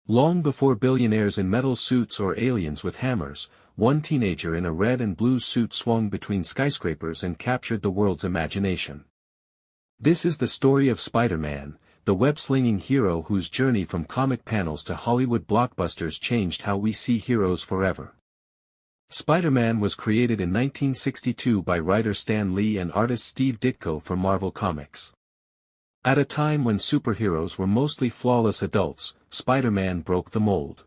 Long before billionaires in metal suits or aliens with hammers, one teenager in a red and blue suit swung between skyscrapers and captured the world's imagination. This is the story of Spider-Man, the web-slinging hero whose journey from comic panels to Hollywood blockbusters changed how we see heroes forever. Spider-Man was created in 1962 by writer Stan Lee and artist Steve Ditko for Marvel Comics. At a time when superheroes were mostly flawless adults, Spider-Man broke the mold.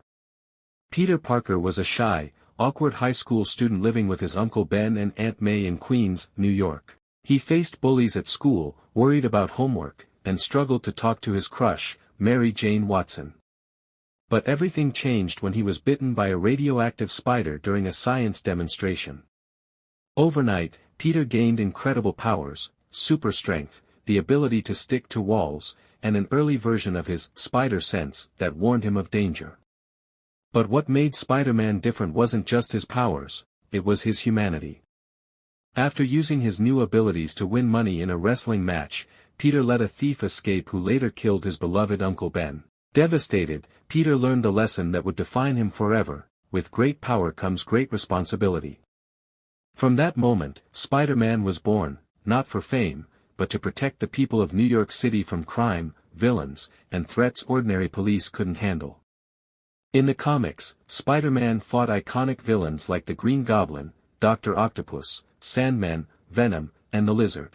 Peter Parker was a shy, awkward high school student living with his Uncle Ben and Aunt May in Queens, New York. He faced bullies at school, worried about homework, and struggled to talk to his crush, Mary Jane Watson. But everything changed when he was bitten by a radioactive spider during a science demonstration. Overnight, Peter gained incredible powers, super strength, the ability to stick to walls, and an early version of his spider sense that warned him of danger. But what made Spider-Man different wasn't just his powers, it was his humanity. After using his new abilities to win money in a wrestling match, Peter let a thief escape who later killed his beloved Uncle Ben. Devastated, Peter learned the lesson that would define him forever: with great power comes great responsibility. From that moment, Spider-Man was born, not for fame, but to protect the people of New York City from crime, villains, and threats ordinary police couldn't handle. In the comics, Spider-Man fought iconic villains like the Green Goblin, Dr. Octopus, Sandman, Venom, and the Lizard.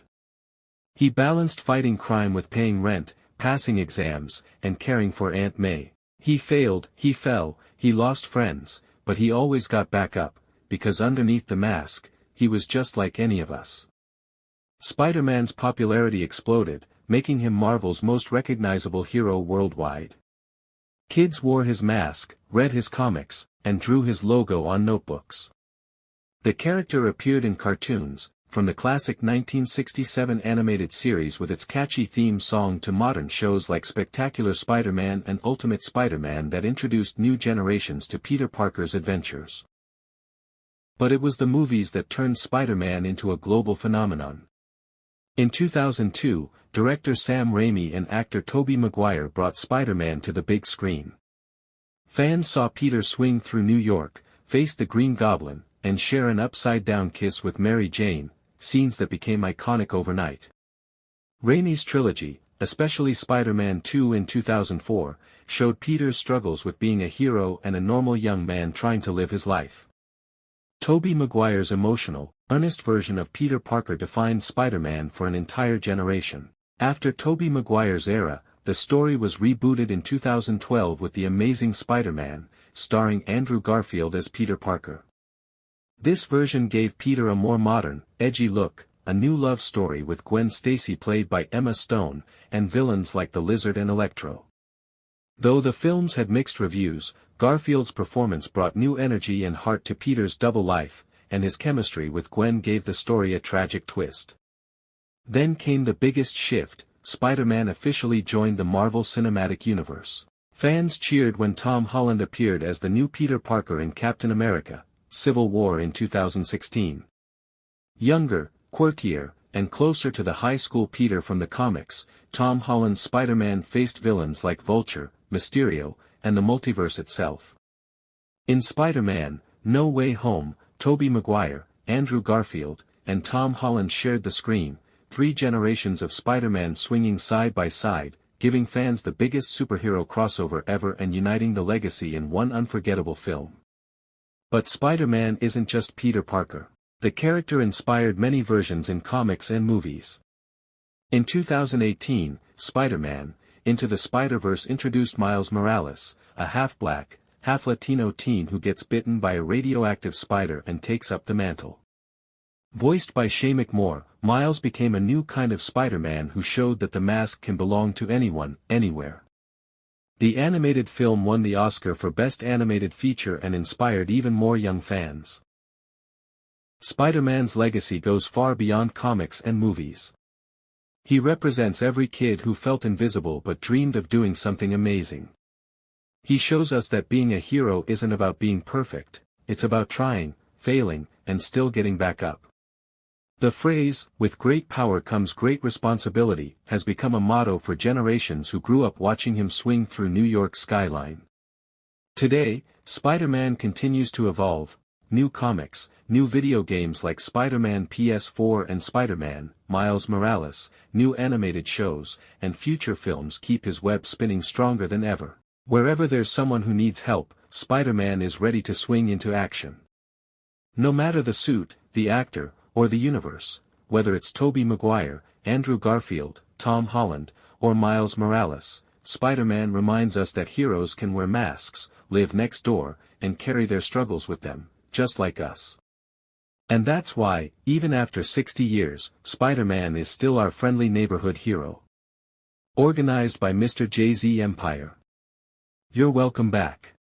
He balanced fighting crime with paying rent, passing exams, and caring for Aunt May. He failed, he fell, he lost friends, but he always got back up, because underneath the mask, he was just like any of us. Spider-Man's popularity exploded, making him Marvel's most recognizable hero worldwide. Kids wore his mask, read his comics, and drew his logo on notebooks. The character appeared in cartoons, from the classic 1967 animated series with its catchy theme song to modern shows like Spectacular Spider-Man and Ultimate Spider-Man that introduced new generations to Peter Parker's adventures. But it was the movies that turned Spider-Man into a global phenomenon. In 2002, director Sam Raimi and actor Tobey Maguire brought Spider-Man to the big screen. Fans saw Peter swing through New York, face the Green Goblin, and share an upside-down kiss with Mary Jane, scenes that became iconic overnight. Raimi's trilogy, especially Spider-Man 2 in 2004, showed Peter's struggles with being a hero and a normal young man trying to live his life. Tobey Maguire's emotional, earnest version of Peter Parker defined Spider-Man for an entire generation. After Tobey Maguire's era, the story was rebooted in 2012 with The Amazing Spider-Man, starring Andrew Garfield as Peter Parker. This version gave Peter a more modern, edgy look, a new love story with Gwen Stacy played by Emma Stone, and villains like the Lizard and Electro. Though the films had mixed reviews, Garfield's performance brought new energy and heart to Peter's double life, and his chemistry with Gwen gave the story a tragic twist. Then came the biggest shift: Spider-Man officially joined the Marvel Cinematic Universe. Fans cheered when Tom Holland appeared as the new Peter Parker in Captain America: Civil War in 2016. Younger, quirkier, and closer to the high school Peter from the comics, Tom Holland's Spider-Man faced villains like Vulture, Mysterio, and the multiverse itself. In Spider-Man: No Way Home, Tobey Maguire, Andrew Garfield, and Tom Holland shared the screen, 3 generations of Spider-Man swinging side by side, giving fans the biggest superhero crossover ever and uniting the legacy in one unforgettable film. But Spider-Man isn't just Peter Parker. The character inspired many versions in comics and movies. In 2018, Spider-Man: Into the Spider-Verse introduced Miles Morales, a half-black, half-Latino teen who gets bitten by a radioactive spider and takes up the mantle. Voiced by Shay McMore, Miles became a new kind of Spider-Man who showed that the mask can belong to anyone, anywhere. The animated film won the Oscar for Best Animated Feature and inspired even more young fans. Spider-Man's legacy goes far beyond comics and movies. He represents every kid who felt invisible but dreamed of doing something amazing. He shows us that being a hero isn't about being perfect, it's about trying, failing, and still getting back up. The phrase, "with great power comes great responsibility," has become a motto for generations who grew up watching him swing through New York's skyline. Today, Spider-Man continues to evolve. New comics, new video games like Spider-Man PS4 and Spider-Man, Miles Morales, new animated shows, and future films keep his web spinning stronger than ever. Wherever there's someone who needs help, Spider-Man is ready to swing into action. No matter the suit, the actor, or the universe, whether it's Tobey Maguire, Andrew Garfield, Tom Holland, or Miles Morales, Spider-Man reminds us that heroes can wear masks, live next door, and carry their struggles with them, just like us. And that's why, even after 60 years, Spider-Man is still our friendly neighborhood hero. Organized by Mr. Jay-Z Empire. You're welcome back.